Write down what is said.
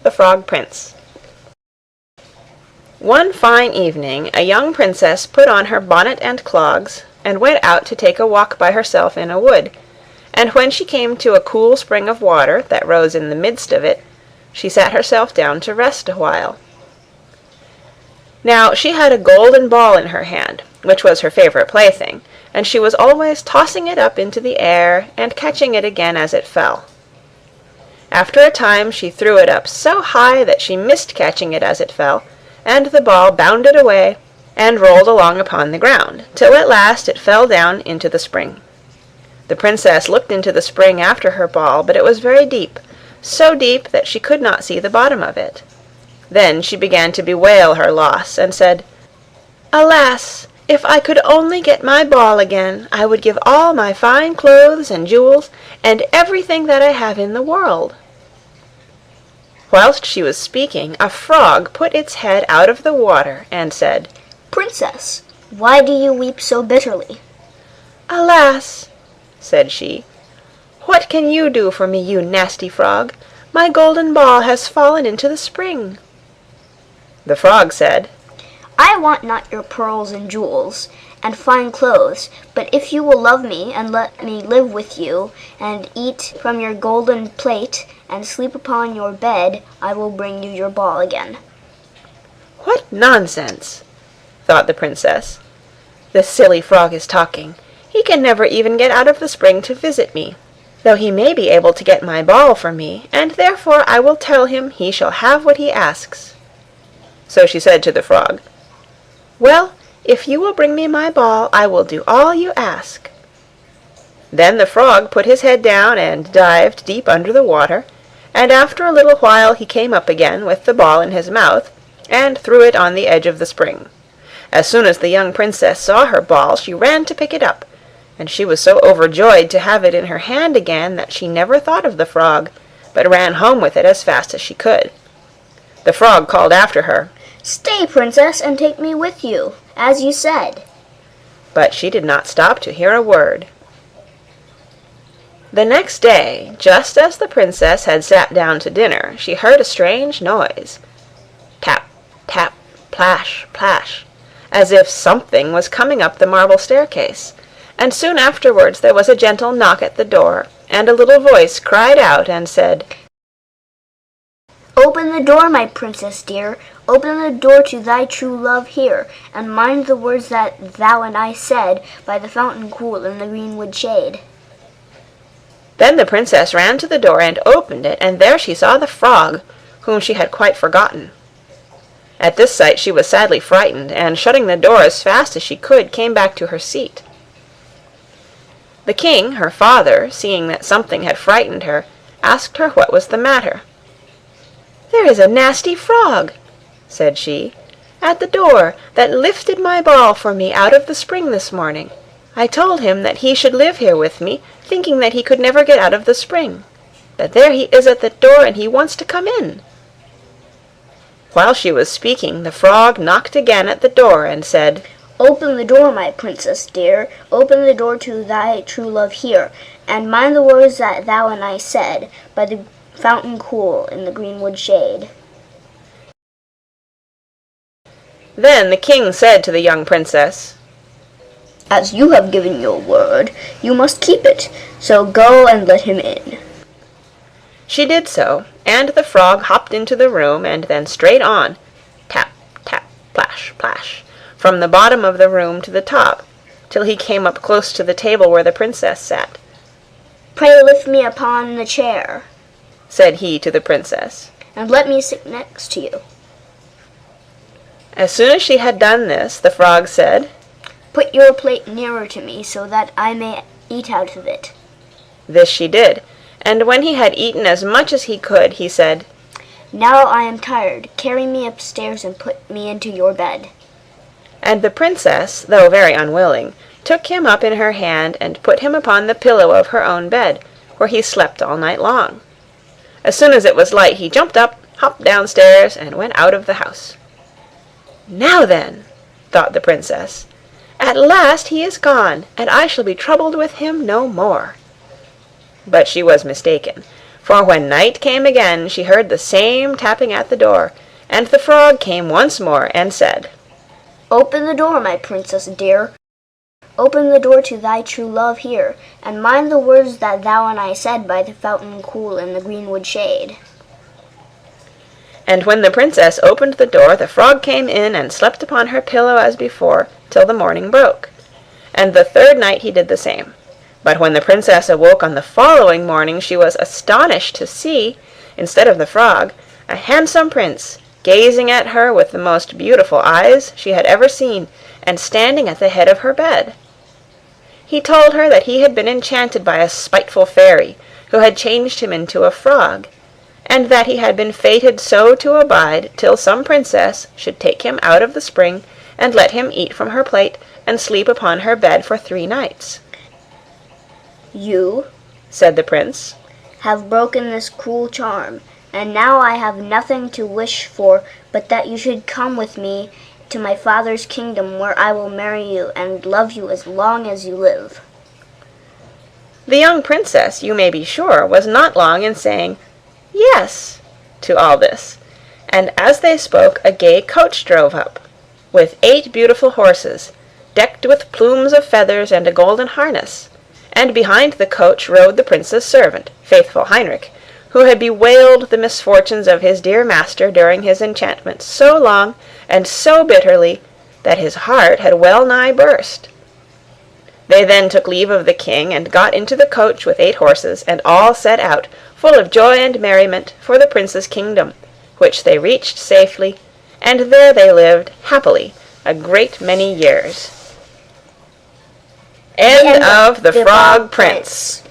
the Frog Prince. One fine evening a young princess put on her bonnet and clogs, and went out to take a walk by herself in a wood, and when she came to a cool spring of water that rose in the midst of it, she sat herself down to rest a while. Now she had a golden ball in her hand, which was her favourite plaything, and she was always tossing it up into the air and catching it again as it fell. After a time she threw it up so high that she missed catching it as it fell, and the ball bounded away and rolled along upon the ground, till at last it fell down into the spring. The princess looked into the spring after her ball, but it was very deep, so deep that she could not see the bottom of it. Then she began to bewail her loss, and said, "Alas! If I could only get my ball again, I would give all my fine clothes and jewels, and everything that I have in the world." Whilst she was speaking, a frog put its head out of the water, and said, "Princess, why do you weep so bitterly?" "Alas!" said she, "what can you do for me, you nasty frog? My golden ball has fallen into the spring." The frog said, "I want not your pearls and jewels and fine clothes, but if you will love me and let me live with you and eat from your golden plate and sleep upon your bed, I will bring you your ball again." "What nonsense!" thought the princess. "The silly frog is talking. He can never even get out of the spring to visit me, though he may be able to get my ball for me, and therefore I will tell him he shall have what he asks." So she said to the frog, "Well, if you will bring me my ball, I will do all you ask." Then the frog put his head down and dived deep under the water, and after a little while he came up again with the ball in his mouth, and threw it on the edge of the spring. As soon as the young princess saw her ball, she ran to pick it up, and she was so overjoyed to have it in her hand again that she never thought of the frog, but ran home with it as fast as she could. The frog called after her, "Stay, princess, and take me with you, as you said." But she did not stop to hear a word. The next day, just as the princess had sat down to dinner, she heard a strange noise. Tap, tap, plash, plash, as if something was coming up the marble staircase, and soon afterwards there was a gentle knock at the door, and a little voice cried out and said, "Open the door, my princess dear, open the door to thy true love here, and mind the words that thou and I said by the fountain cool in the greenwood shade." Then the princess ran to the door and opened it, and there she saw the frog, whom she had quite forgotten. At this sight she was sadly frightened, and shutting the door as fast as she could, came back to her seat. The king, her father, seeing that something had frightened her, asked her what was the matter. "There is a nasty frog," said she, "at the door, that lifted my ball for me out of the spring this morning. I told him that he should live here with me, thinking that he could never get out of the spring. But there he is at the door, and he wants to come in." While she was speaking, the frog knocked again at the door and said, "Open the door, my princess dear, open the door to thy true love here, and mind the words that thou and I said, by the fountain cool in the greenwood shade." Then the king said to the young princess, "As you have given your word, you must keep it, so go and let him in." She did so, and the frog hopped into the room, and then straight on, tap, tap, plash, plash, from the bottom of the room to the top, till he came up close to the table where the princess sat. "Pray lift me upon the chair," said he to the princess, "and let me sit next to you." As soon as she had done this, the frog said, "Put your plate nearer to me, so that I may eat out of it." This she did, and when he had eaten as much as he could, he said, "Now I am tired. Carry me upstairs and put me into your bed." And the princess, though very unwilling, took him up in her hand and put him upon the pillow of her own bed, where he slept all night long. As soon as it was light, he jumped up, hopped downstairs, and went out of the house. "Now then," thought the princess, "at last he is gone, and I shall be troubled with him no more." But she was mistaken, For when night came again, she heard the same tapping at the door, and the frog came once more and said, "Open the door, my princess dear. Open the door to thy true love here, and mind the words that thou and I said by the fountain cool in the greenwood shade." And when the princess opened the door, the frog came in and slept upon her pillow as before, till the morning broke. And the third night he did the same. But when the princess awoke on the following morning, she was astonished to see, instead of the frog, a handsome prince, gazing at her with the most beautiful eyes she had ever seen, and standing at the head of her bed. He told her that he had been enchanted by a spiteful fairy, who had changed him into a frog, and that he had been fated so to abide till some princess should take him out of the spring, and let him eat from her plate, and sleep upon her bed for 3 nights. "You," said the prince, "have broken this cruel charm, and now I have nothing to wish for but that you should come with me to my father's kingdom, where I will marry you and love you as long as you live." The young princess, you may be sure, was not long in saying "yes" to all this, and as they spoke a gay coach drove up, with 8 beautiful horses, decked with plumes of feathers and a golden harness, and behind the coach rode the prince's servant, faithful Heinrich, who had bewailed the misfortunes of his dear master during his enchantment so long and so bitterly that his heart had well nigh burst. They then took leave of the king, and got into the coach with 8 horses, and all set out, full of joy and merriment, for the prince's kingdom, which they reached safely, and there they lived happily a great many years. End of The Frog Prince.